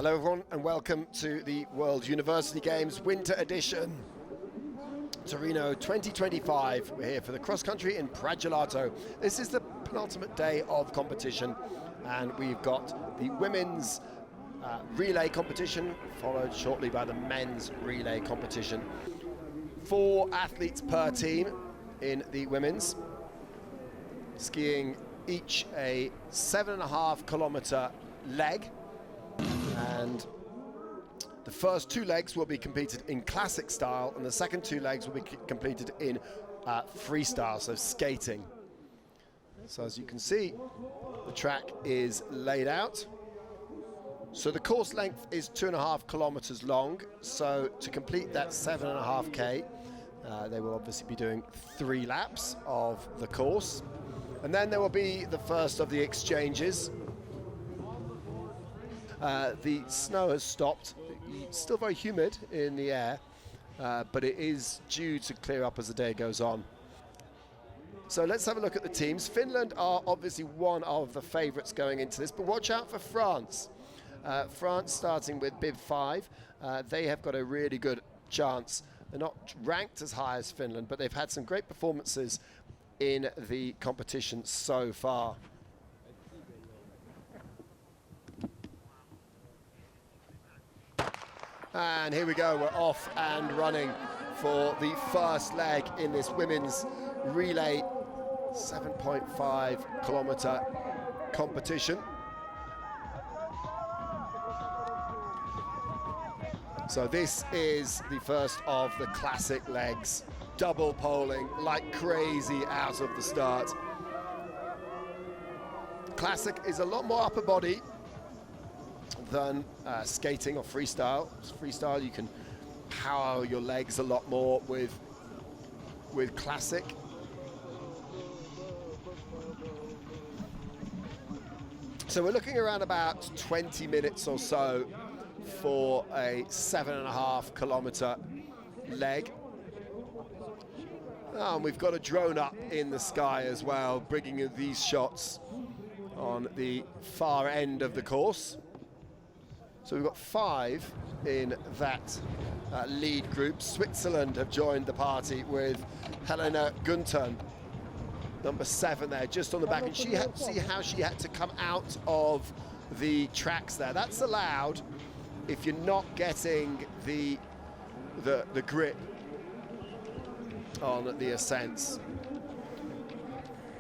Hello everyone and welcome to the World University Games Winter Edition. Torino 2025. We're here for the cross country in Pragelato. This is the penultimate day of competition and we've got the women's relay competition followed shortly by the men's relay competition. 4 athletes per team in the women's, skiing each a 7.5 kilometer leg, and the first 2 legs will be competed in classic style and the second 2 legs will be completed in freestyle, so skating. So as you can see, the track is laid out. So the course length is 2.5 kilometers long, so to complete that 7.5k they will obviously be doing 3 laps of the course, and then there will be the first of the exchanges. The snow has stopped. It's still very humid in the air, but it is due to clear up as the day goes on. So let's have a look at the teams. Finland are obviously one of the favourites going into this, but watch out for France. France starting with bib 5. They have got a really good chance. They're not ranked as high as Finland, but they've had some great performances in the competition so far. And here we go, we're off and running for the first leg in this women's relay 7.5 kilometer competition. So this is the first of the classic legs, double poling like crazy out of the start. Classic is a lot more upper body than skating or freestyle. Freestyle, you can power your legs a lot more with classic. So we're looking around about 20 minutes or so for a 7.5 kilometer leg. Oh, and we've got a drone up in the sky as well, bringing in these shots on the far end of the course. So we've got 5 in that lead group. Switzerland have joined the party with Helena Guntern, number 7 there, just on the back. And she had to see how she had to come out of the tracks there. That's allowed if you're not getting the grip on the ascents.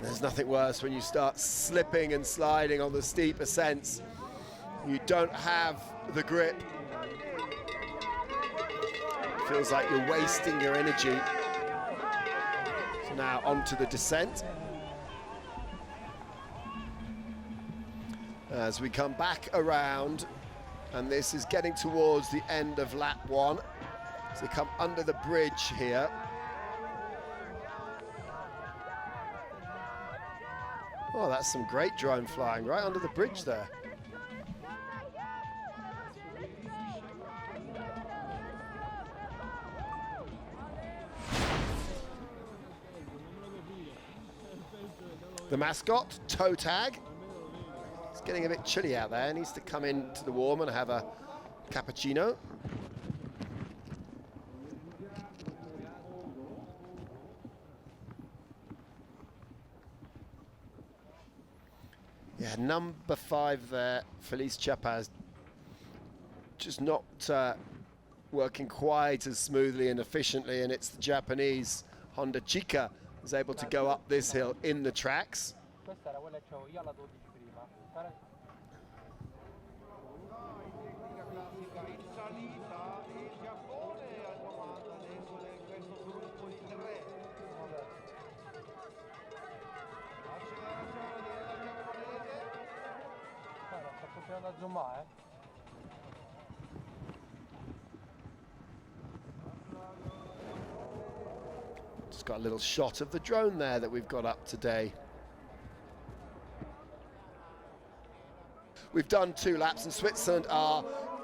There's nothing worse when you start slipping and sliding on the steep ascents. You don't have the grip. Feels like you're wasting your energy. So now onto the descent. As we come back around, and this is getting towards the end of lap 1. So they come under the bridge here. Oh, that's some great drone flying right under the bridge there. The mascot, toe tag. It's getting a bit chilly out there. Needs to come into the warm and have a cappuccino. Yeah, number 5 there, Felice Chapaz, just not working quite as smoothly and efficiently, and it's the Japanese Honda Chika is able to go up this hill in the tracks. Just got a little shot of the drone there that we've got up today. We've done 2 laps and Switzerland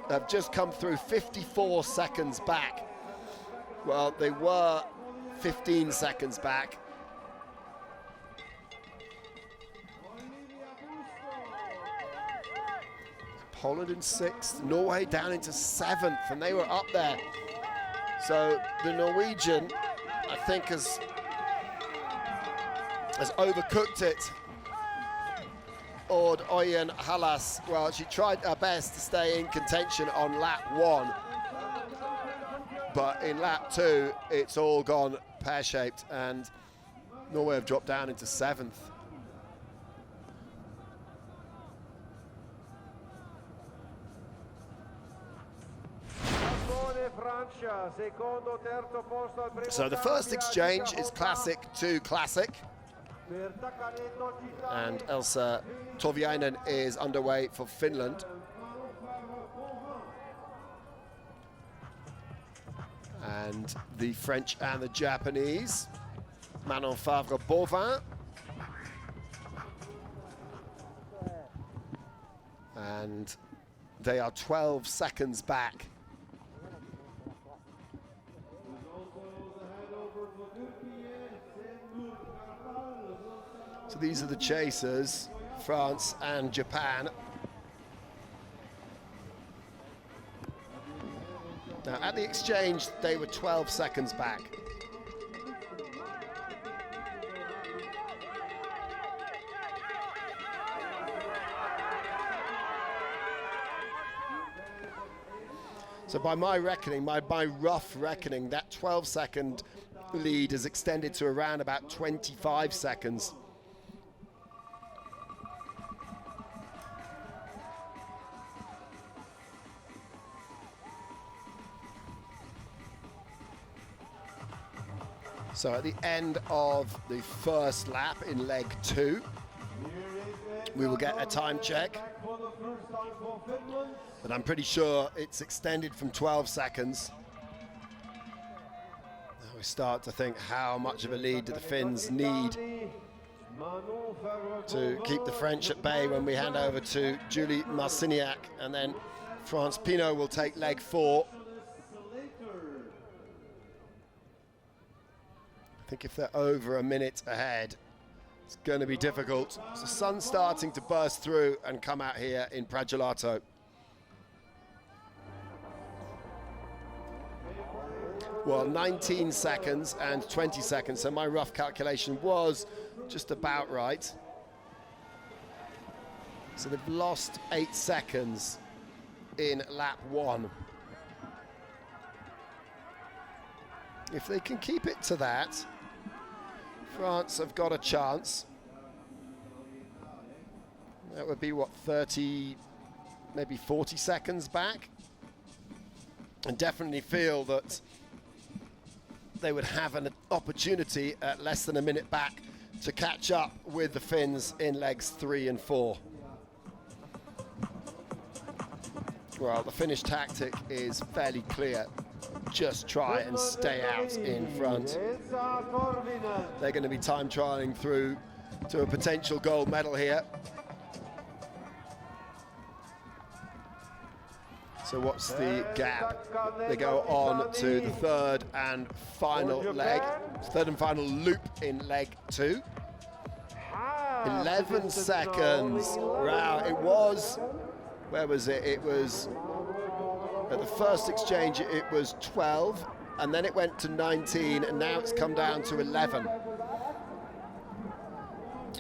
have just come through 54 seconds back. Well, they were 15 seconds back. Poland in 6th, Norway down into 7th, and they were up there. So the Norwegian, I think, has overcooked it. Ord Oyen Halas, well, she tried her best to stay in contention on lap 1, but in lap 2, it's all gone pear-shaped, and Norway have dropped down into 7th. So the first exchange is classic to classic. And Elsa Torviainen is underway for Finland. And the French and the Japanese, Manon Favre-Bovin. And they are 12 seconds back. So these are the chasers, France and Japan. Now at the exchange, they were 12 seconds back. So by my reckoning, my rough reckoning, that 12-second lead is extended to around about 25 seconds. So at the end of the first lap in leg 2, we will get a time check. But I'm pretty sure it's extended from 12 seconds. Now we start to think, how much of a lead do the Finns need to keep the French at bay when we hand over to Julie Marciniak, and then France Pinault will take leg 4. I think if they're over a minute ahead, it's going to be difficult. So the sun's starting to burst through and come out here in Pragelato. Well, 19 seconds and 20 seconds, so my rough calculation was just about right. So they've lost 8 seconds in lap 1. If they can keep it to that, France have got a chance. That would be, what, 30, maybe 40 seconds back? And definitely feel that they would have an opportunity at less than a minute back to catch up with the Finns in legs 3 and 4. Well, the Finnish tactic is fairly clear. Just try and stay out in front. They're going to be time trialing through to a potential gold medal here. So what's the gap? They go on to the third and final leg, third and final loop in leg 2. 11 seconds. Wow, it was, where was it? It was, at the first exchange, it was 12, and then it went to 19, and now it's come down to 11.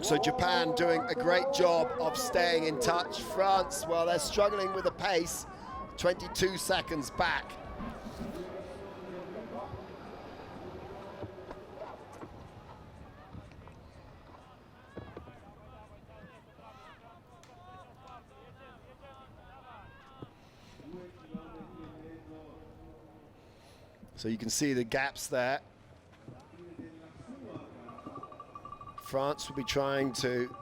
So Japan doing a great job of staying in touch. France, well, they're struggling with the pace, 22 seconds back. So you can see the gaps there. France will be trying to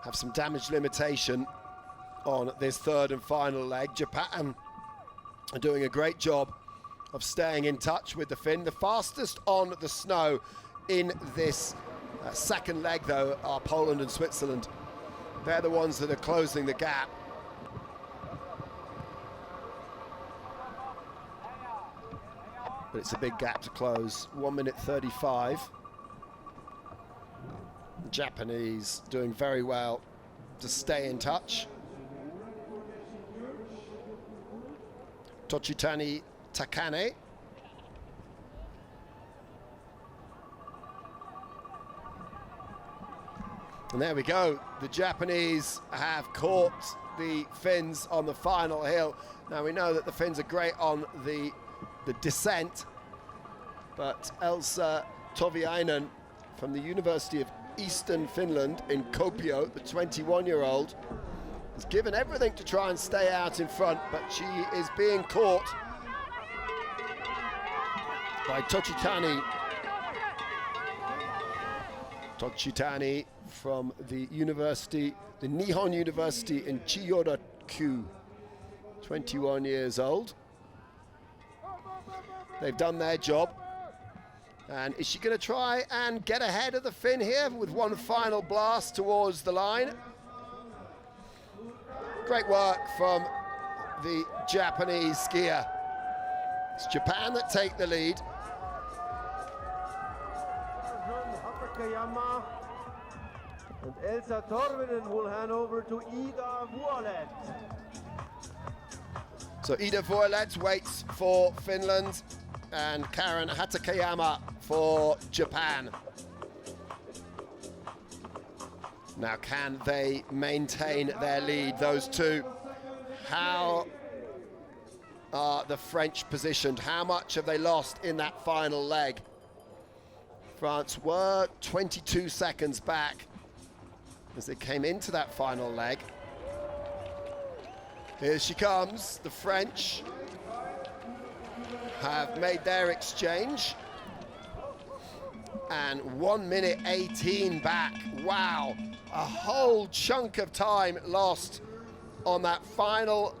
have some damage limitation on this third and final leg. Japan are doing a great job of staying in touch with the Finn. The fastest on the snow in this second leg, though, are Poland and Switzerland. They're the ones that are closing the gap. But it's a big gap to close. 1 minute 35. The Japanese doing very well to stay in touch. Tochitani Takane. And there we go. The Japanese have caught the Finns on the final hill. Now we know that the Finns are great on the descent, but Elsa Toviainen from the University of Eastern Finland in Kuopio, the 21-year-old, has given everything to try and stay out in front, but she is being caught by Tochitani from the university, the Nihon University in Chiyoda-ku, 21 years old. They've done their job. And is she going to try and get ahead of the Finn here with one final blast towards the line? Great work from the Japanese skier. It's Japan that take the lead. And Elsa Torvinen will hand over to Ida Vuolet. So Ida Vuolet waits for Finland and Karen Hatakeyama for Japan. Now, can they maintain their lead, those two? How are the French positioned? How much have they lost in that final leg? France were 22 seconds back as they came into that final leg. Here she comes. The French have made their exchange. And 1 minute 18 back. Wow, a whole chunk of time lost on that final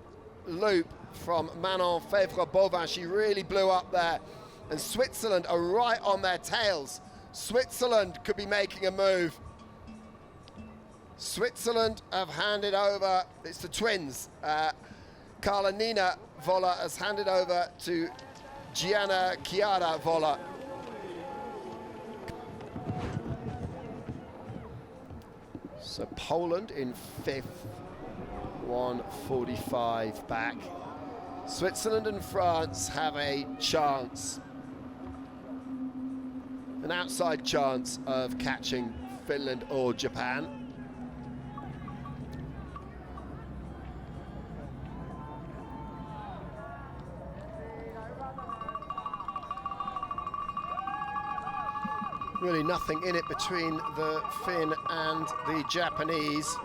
loop from Manon Fèvre-Bovin. She really blew up there. And Switzerland are right on their tails. Switzerland could be making a move. Switzerland have handed over, it's the twins. Carla Nina Voller has handed over to Gianna Chiara Voller. So Poland in fifth, 1:45 back. Switzerland and France have a chance, an outside chance of catching Finland or Japan. Really nothing in it between the Finn and the Japanese.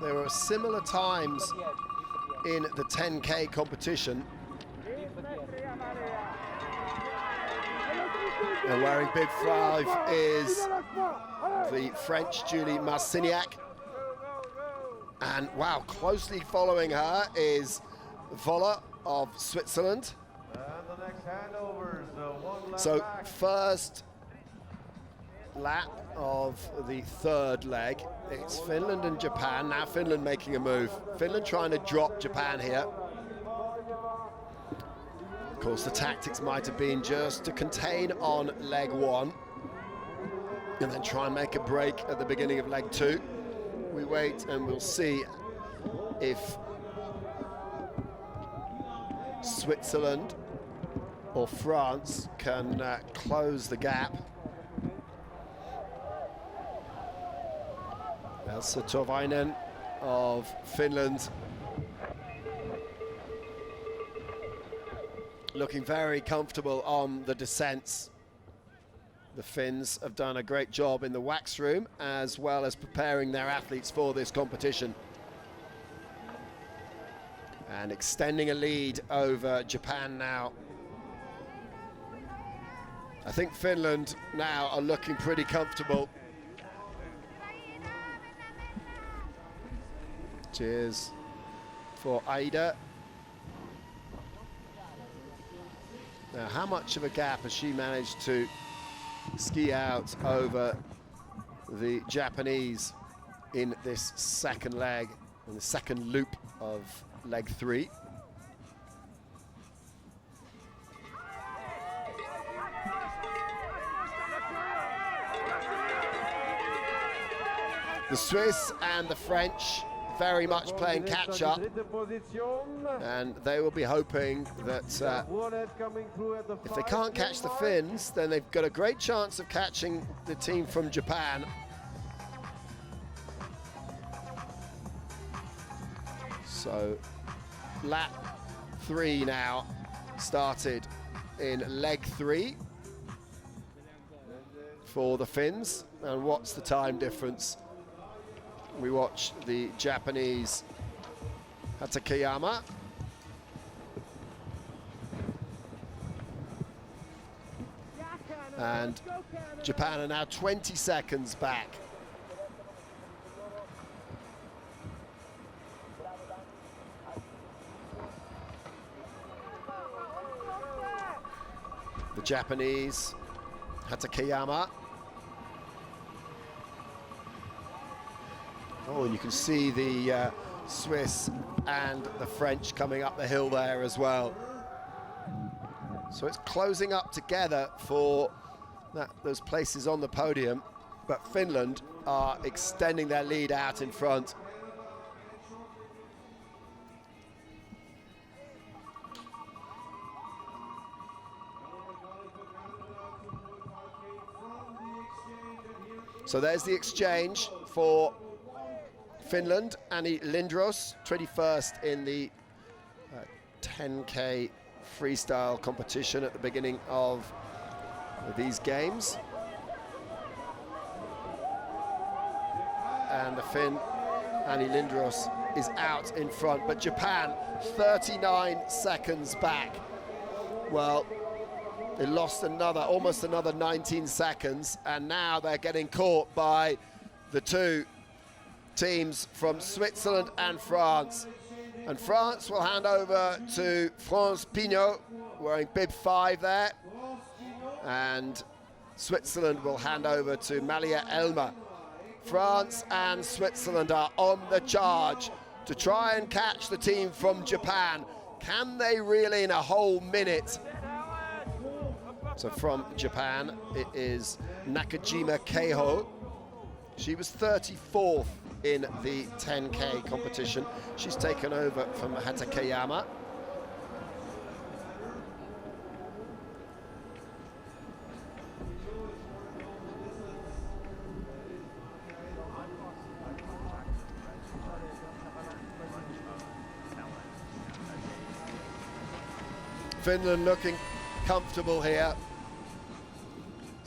There were similar times in the 10K competition. And wearing bib 5 is the French Julie Marciniak. And wow, closely following her is Voller of Switzerland. And the next handover is one lap So back. first lap of the third leg, it's Finland and Japan. Now Finland making a move. Finland trying to drop Japan here. Of course, the tactics might have been just to contain on leg 1 and then try and make a break at the beginning of leg 2. We wait and we'll see if Switzerland or France can close the gap. Elsa Toviainen of Finland looking very comfortable on the descents. The Finns have done a great job in the wax room as well as preparing their athletes for this competition. And extending a lead over Japan now. I think Finland now are looking pretty comfortable. Cheers for Aida. Now, how much of a gap has she managed to ski out over the Japanese in this second leg, in the second loop of leg 3? The Swiss and the French very much playing catch-up, and they will be hoping that if they can't catch the Finns, then they've got a great chance of catching the team from Japan. So lap 3 now started in leg 3 for the Finns. And what's the time difference? We watch the Japanese Hatakeyama. And Japan are now 20 seconds back. The Japanese Hatakeyama. Oh, and you can see the Swiss and the French coming up the hill there as well. So it's closing up together for those places on the podium, but Finland are extending their lead out in front. So there's the exchange for Finland. Annie Lindros, 21st in the 10K freestyle competition at the beginning of these games. And the Finn, Annie Lindros, is out in front, but Japan 39 seconds back. Well, they lost almost another 19 seconds, and now they're getting caught by the two teams from Switzerland and France. And France will hand over to France Pignot, wearing bib 5 there. And Switzerland will hand over to Malia Elmer. France and Switzerland are on the charge to try and catch the team from Japan. Can they really in a whole minute? So from Japan, it is Nakajima Keiho. She was 34th in the 10K competition. She's taken over from Hatakeyama. Finland looking comfortable here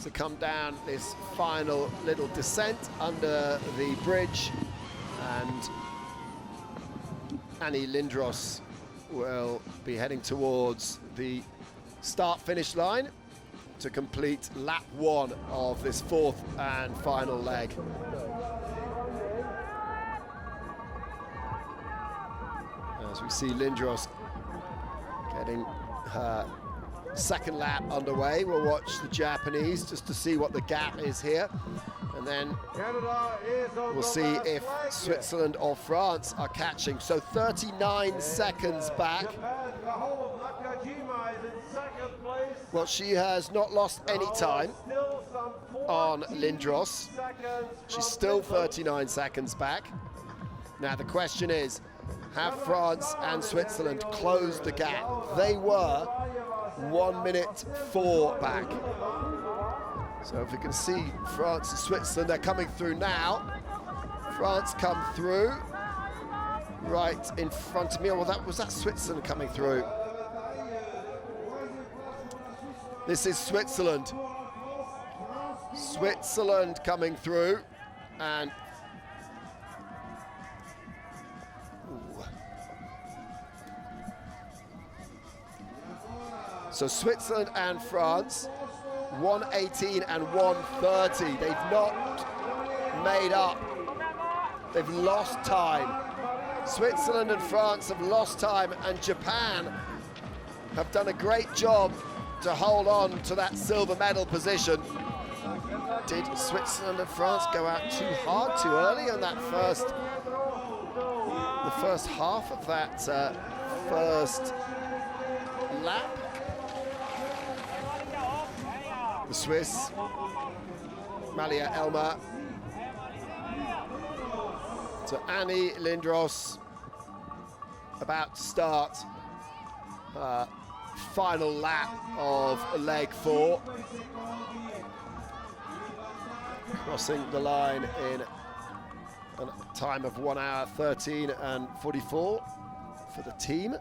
to come down this final little descent under the bridge, and Annie Lindros will be heading towards the start-finish line to complete lap 1 of this 4th and final leg. As we see Lindros getting her second lap underway, we'll watch the Japanese just to see what the gap is here, and then we'll see if Switzerland or France are catching. So 39 seconds back. Well, she has not lost any time on Lindros. She's still 39 seconds back. Now the question is, have France and Switzerland closed the gap? They were 1 minute 4 back. So if we can see France and Switzerland, they're coming through now. France come through right in front of me. Well, was that Switzerland coming through? This is Switzerland. Switzerland coming through, and so Switzerland and France, 1:18 and 1:30. They've not made up. They've lost time. Switzerland and France have lost time, and Japan have done a great job to hold on to that silver medal position. Did Switzerland and France go out too hard, too early on that the first half of that first lap? The Swiss, Malia Elmer, So Annie Lindros about to start final lap of leg 4. Crossing the line in a time of 1 hour 13 and 44 for the team.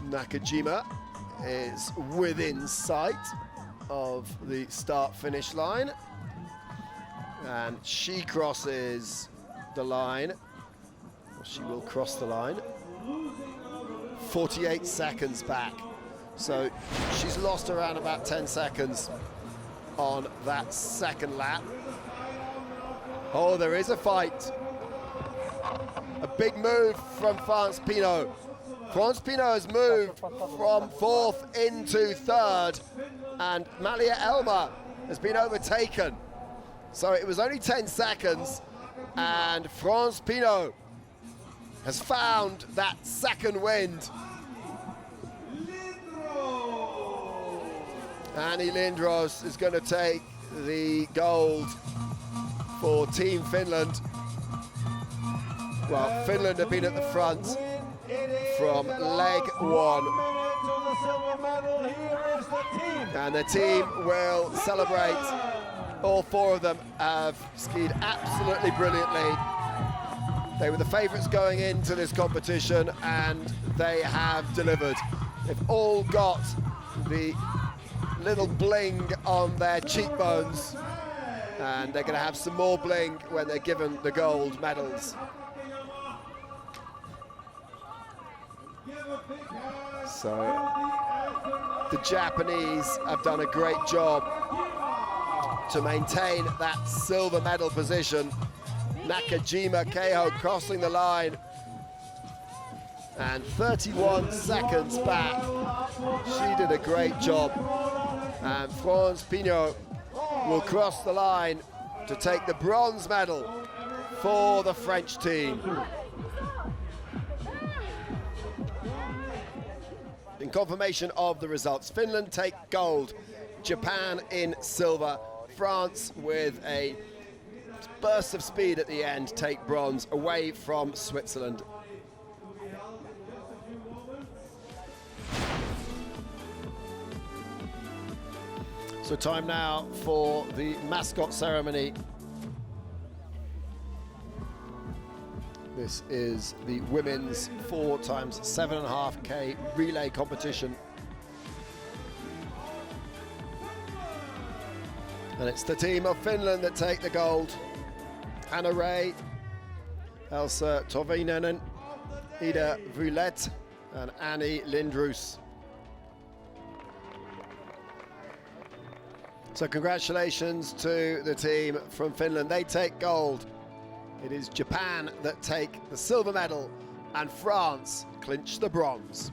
Nakajima is within sight of the start-finish line, and she crosses the line. Well, she will cross the line. 48 seconds back. So she's lost around about 10 seconds on that second lap. Oh, there is a fight. A big move from France Pinault. France Pinault has moved from 4th into 3rd, and Malia Elma has been overtaken. So it was only 10 seconds, and France Pinault has found that second wind. Annie Lindros is going to take the gold for Team Finland. Well, Finland have been at the front from leg 1. And the team will celebrate. All 4 of them have skied absolutely brilliantly. They were the favourites going into this competition, and they have delivered. They've all got the little bling on their cheekbones, and they're going to have some more bling when they're given the gold medals. So the Japanese have done a great job to maintain that silver medal position. Nakajima Keiho crossing the line, and 31 seconds back. She did a great job, and France Pinault will cross the line to take the bronze medal for the French team. In confirmation of the results, Finland take gold, Japan in silver, France with a burst of speed at the end take bronze away from Switzerland. So time now for the mascot ceremony. This is the women's 4x7.5k relay competition. And it's the team of Finland that take the gold. Hanna Ray, Elsa Torvinen, Ida Vulet, and Annie Lindros. So congratulations to the team from Finland. They take gold. It is Japan that take the silver medal, and France clinch the bronze.